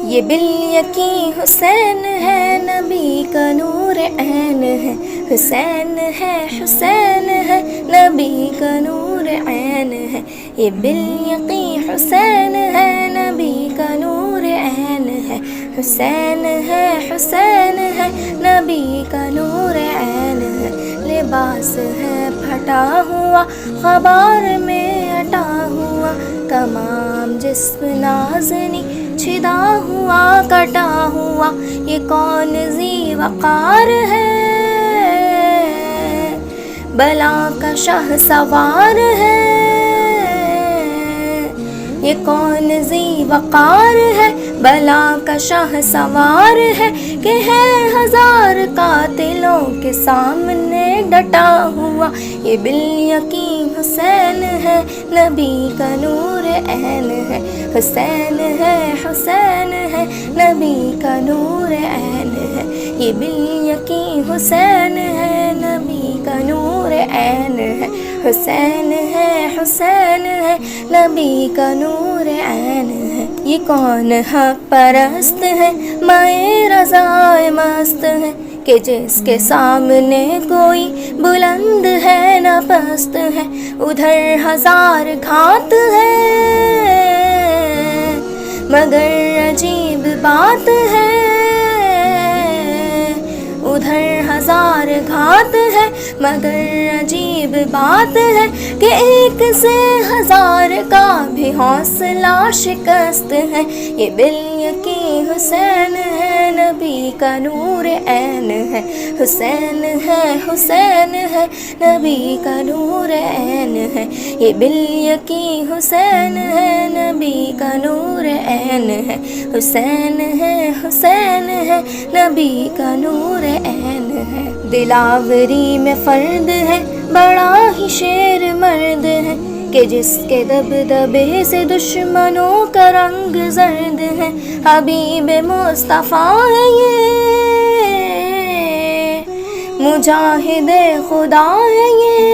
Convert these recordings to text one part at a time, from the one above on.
یہ بالیقین حسین ہے، نبی کا نور عین ہے، حسین ہے حسین ہے، نبی کا نور عین ہے، یہ بالیقین حسین ہے، نبی کا نور عین ہے، حسین ہے حسین ہے، نبی کا نور عین ہے، لباس ہے پھٹا ہوا غبار میں اٹا ہوا، تمام جسم نازنی چھدا ہوا کٹا ہوا، یہ کون ذی وقار ہے، بلا کا شاہ سوار ہے، یہ کون ذی وقار ہے، بلا کا شاہ سوار ہے، کہ ہے ہزار قاتلوں کے سامنے ڈٹا ہوا، یہ بالیقین حسین ہے، نبی کا نور عین ہے، حسین ہے حسین ہے، نبی کا نور عین ہے، یہ بالیقین حسین ہے، نبی کا نور عین ہے، حسین ہے حسین ہے، نبی کا نور عین ہے، یہ کون حق پرست ہے، مائے رضائے مست ہے، کہ جس کے سامنے کوئی بلند ہے نہ پست ہے، ادھر ہزار گھات ہے مگر عجیب بات ہے، ادھر ہزار گھات ہے مگر عجیب بات ہے، کہ ایک سے ہزار کا بھی حوصلہ شکست ہے، یہ بالیقین حسین ہے، نبی کا نور عین ہے، حسین ہے حسین ہے، نبی کا نور عین ہے، یہ بالیقین حسین ہے، نبی کا نور عین ہے، حسین ہے حسین ہے، نبی کا نور عین ہے، دلاوری میں فرد ہے، بڑا ہی شیر مرد ہے، کہ جس کے دبدبے سے دشمنوں کا رنگ زرد ہے، حبیب مصطفیٰ ہے یہ، مجاہد خدا ہے یہ،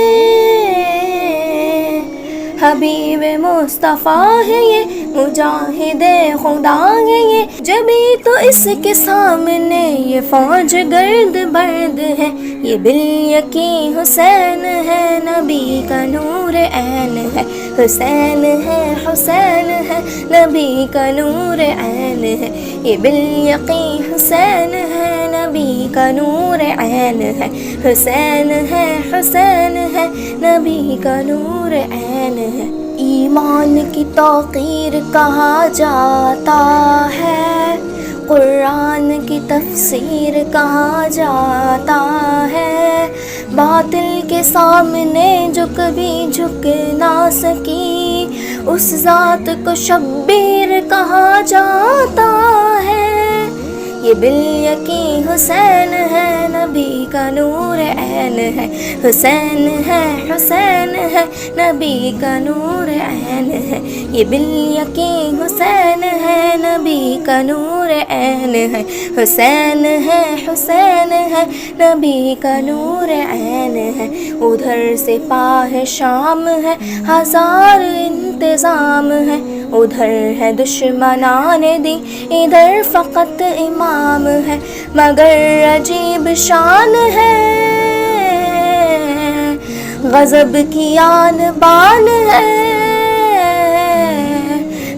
حبیب مصطفیٰ ہے یہ، مجاہد خدا ہے یہ، جبھی تو اس کے سامنے یہ فوج گرد برد ہے، یہ بالیقین حسین ہے، نبی کا نور عین ہے، حسین ہے حسین ہے، نبی کا نور عین ہے، یہ بالیقین حسین ہے، نبی کا نور عین ہے، حسین ہے حسین ہے، نبی کا نور عین ہے، ایمان کی توقیر کہا جاتا ہے، قرآن کی تفسیر کہا جاتا ہے، باطل کے سامنے جو کبھی جھک نہ سکی، اس ذات کو شبیر کہا جاتا ہے، یہ بالیقین حسین ہے، نبی کا نور عین ہے، حسین ہے حسین ہے، نبی کا نور عین ہے، یہ بالیقین حسین ہے، نبی کا نور عین ہے، حسین ہے حسین ہے، نبی کا نور عین ہے، ادھر سپاہ شام ہے، ہزار انتظام ہے، ادھر ہے دشمنان دین، ادھر فقط امام ہے، مگر عجیب شان ہے، غضب کی آن بان ہے،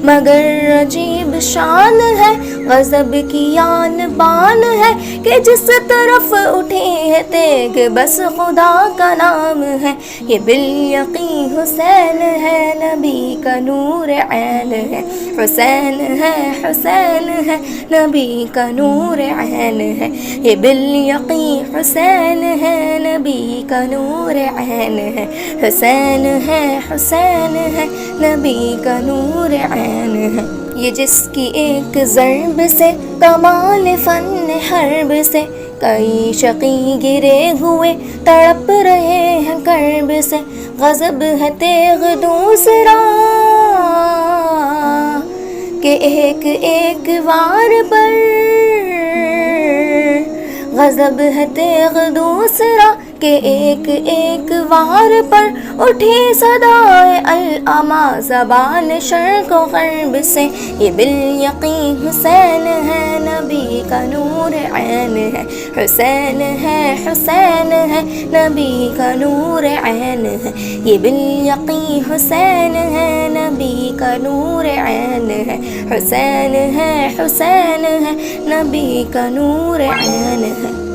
مگر عجیب شان ہے، غضب کی آن بان ہے، کہ جس طرف اٹھی ہے تیغ بس خدا کا نام ہے، یہ بالیقین حسین ہے، نبی کا نور عین ہے، حسین ہے حسین ہے، نبی کا نور عین ہے، یہ بالیقین حسین ہے، نبی کا نور عین ہے، حسین ہے حسین ہے، نبی کا نور عین ہے، یہ جس کی ایک ضرب سے کمال فن حرب سے، کئی شقی گرے ہوئے تڑپ رہے ہیں کرب سے، غضب ہے تیغ دوسرا کہ ایک ایک وار پر، غضب ہے تیغ دوسرا کے ایک ایک وار پر اٹھی صدائے العما زبان شرق و غرب سے، یہ بالیقین حسین ہے نبی کا نور عین ہے، حسین ہے حسین ہے نبی کا نور عین ہے، یہ بالیقین حسین ہے نبی کا نور عین ہے، حسین ہے حسین ہے نبی کا نور عین ہے۔